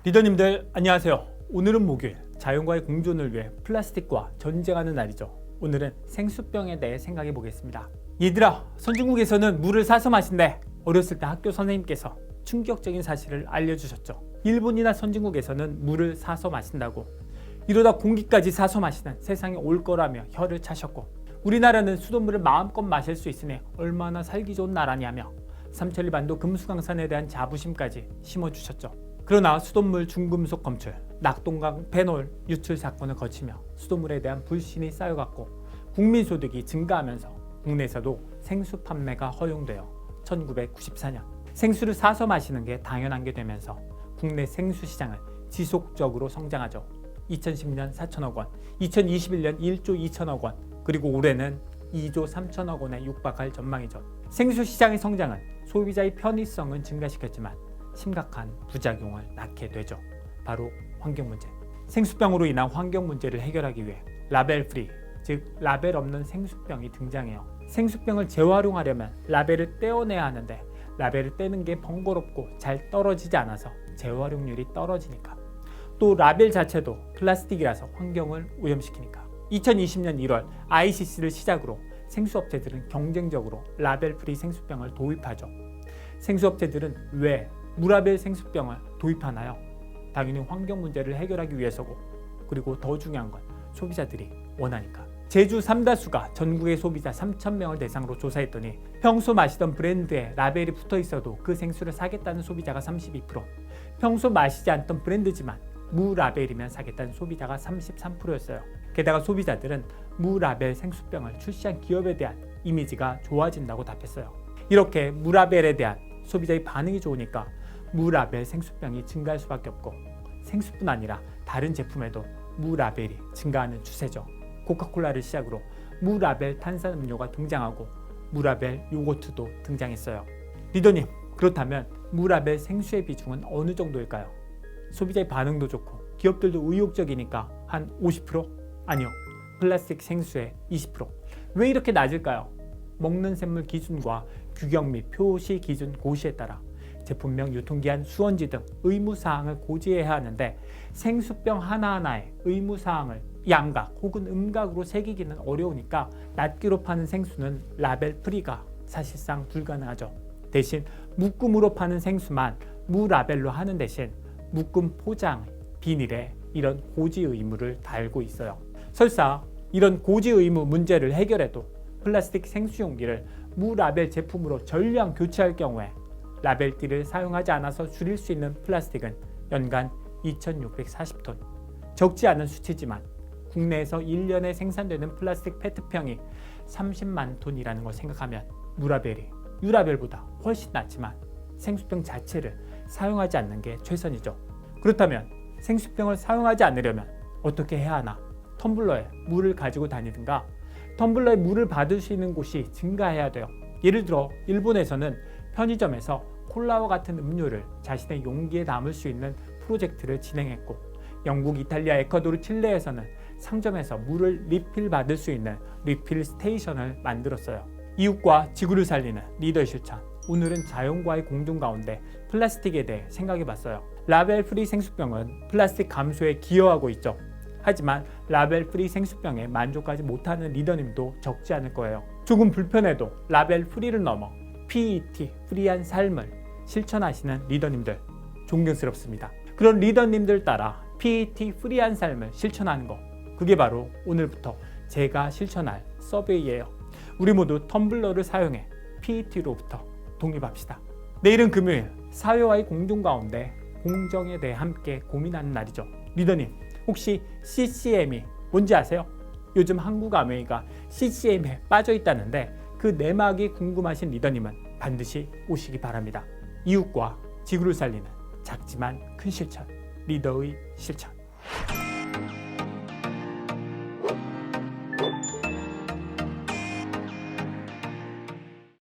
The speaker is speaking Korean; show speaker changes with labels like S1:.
S1: 리더님들 안녕하세요. 오늘은 목요일, 자연과의 공존을 위해 플라스틱과 전쟁하는 날이죠. 오늘은 생수병에 대해 생각해 보겠습니다. 얘들아, 선진국에서는 물을 사서 마신대. 어렸을 때 학교 선생님께서 충격적인 사실을 알려주셨죠. 일본이나 선진국에서는 물을 사서 마신다고, 이러다 공기까지 사서 마시는 세상이 올 거라며 혀를 차셨고, 우리나라는 수돗물을 마음껏 마실 수 있으니 얼마나 살기 좋은 나라냐며 삼천리반도 금수강산에 대한 자부심까지 심어주셨죠. 그러나 수돗물 중금속 검출, 낙동강 페놀 유출 사건을 거치며 수돗물에 대한 불신이 쌓여갔고 국민소득이 증가하면서 국내에서도 생수 판매가 허용되어 1994년 생수를 사서 마시는 게 당연한 게 되면서 국내 생수 시장은 지속적으로 성장하죠. 2010년 4천억 원, 2021년 1조 2천억 원, 그리고 올해는 2조 3천억 원에 육박할 전망이죠. 생수 시장의 성장은 소비자의 편의성은 증가시켰지만 심각한 부작용을 낳게 되죠. 바로 환경 문제. 생수병으로 인한 환경 문제를 해결하기 위해 라벨 프리, 즉 라벨 없는 생수병이 등장해요. 생수병을 재활용하려면 라벨을 떼어내야 하는데 라벨을 떼는 게 번거롭고 잘 떨어지지 않아서 재활용률이 떨어지니까, 또 라벨 자체도 플라스틱이라서 환경을 오염시키니까 2020년 1월 ICC를 시작으로 생수업체들은 경쟁적으로 라벨 프리 생수병을 도입하죠. 생수업체들은 왜 무라벨 생수병을 도입하나요? 당연히 환경 문제를 해결하기 위해서고, 그리고 더 중요한 건 소비자들이 원하니까. 제주 삼다수가 전국의 소비자 3,000명을 대상으로 조사했더니 평소 마시던 브랜드에 라벨이 붙어 있어도 그 생수를 사겠다는 소비자가 32%, 평소 마시지 않던 브랜드지만 무라벨이면 사겠다는 소비자가 33%였어요. 게다가 소비자들은 무라벨 생수병을 출시한 기업에 대한 이미지가 좋아진다고 답했어요. 이렇게 무라벨에 대한 소비자의 반응이 좋으니까 무라벨 생수병이 증가할 수밖에 없고, 생수뿐 아니라 다른 제품에도 무라벨이 증가하는 추세죠. 코카콜라를 시작으로 무라벨 탄산음료가 등장하고 무라벨 요거트도 등장했어요. 리더님, 그렇다면 무라벨 생수의 비중은 어느 정도일까요? 소비자의 반응도 좋고 기업들도 의욕적이니까 한 50%? 아니요, 플라스틱 생수의 20%. 왜 이렇게 낮을까요? 먹는 샘물 기준과 규격 및 표시 기준 고시에 따라 제품명, 유통기한, 수원지 등 의무사항을 고지해야 하는데 생수병 하나하나에 의무사항을 양각 혹은 음각으로 새기기는 어려우니까 낱개로 파는 생수는 라벨 프리가 사실상 불가능하죠. 대신 묶음으로 파는 생수만 무라벨로 하는 대신 묶음 포장, 비닐에 이런 고지 의무를 달고 있어요. 설사 이런 고지 의무 문제를 해결해도 플라스틱 생수용기를 무라벨 제품으로 전량 교체할 경우에 라벨띠를 사용하지 않아서 줄일 수 있는 플라스틱은 연간 2,640톤. 적지 않은 수치지만 국내에서 1년에 생산되는 플라스틱 페트병이 30만 톤이라는 걸 생각하면 무라벨이 유라벨보다 훨씬 낫지만 생수병 자체를 사용하지 않는 게 최선이죠. 그렇다면 생수병을 사용하지 않으려면 어떻게 해야 하나? 텀블러에 물을 가지고 다니든가 텀블러에 물을 받을 수 있는 곳이 증가해야 돼요. 예를 들어 일본에서는 편의점에서 콜라와 같은 음료를 자신의 용기에 담을 수 있는 프로젝트를 진행했고, 영국, 이탈리아, 에콰도르, 칠레에서는 상점에서 물을 리필 받을 수 있는 리필 스테이션을 만들었어요. 이웃과 지구를 살리는 리더의 실천. 오늘은 자연과의 공존 가운데 플라스틱에 대해 생각해 봤어요. 라벨 프리 생수병은 플라스틱 감소에 기여하고 있죠. 하지만 라벨 프리 생수병에 만족하지 못하는 리더님도 적지 않을 거예요. 조금 불편해도 라벨 프리를 넘어 PET 프리한 삶을 실천하시는 리더님들 존경스럽습니다. 그런 리더님들 따라 PET 프리한 삶을 실천하는 거, 그게 바로 오늘부터 제가 실천할 서베이예요. 우리 모두 텀블러를 사용해 PET로부터 독립합시다. 내일은 금요일, 사회와의 공존 가운데 공정에 대해 함께 고민하는 날이죠. 리더님, 혹시 CCM이 뭔지 아세요? 요즘 한국아메이가 CCM에 빠져 있다는데 그 내막이 궁금하신 리더님은 반드시 오시기 바랍니다. 이웃과 지구를 살리는 작지만 큰 실천, 리더의 실천.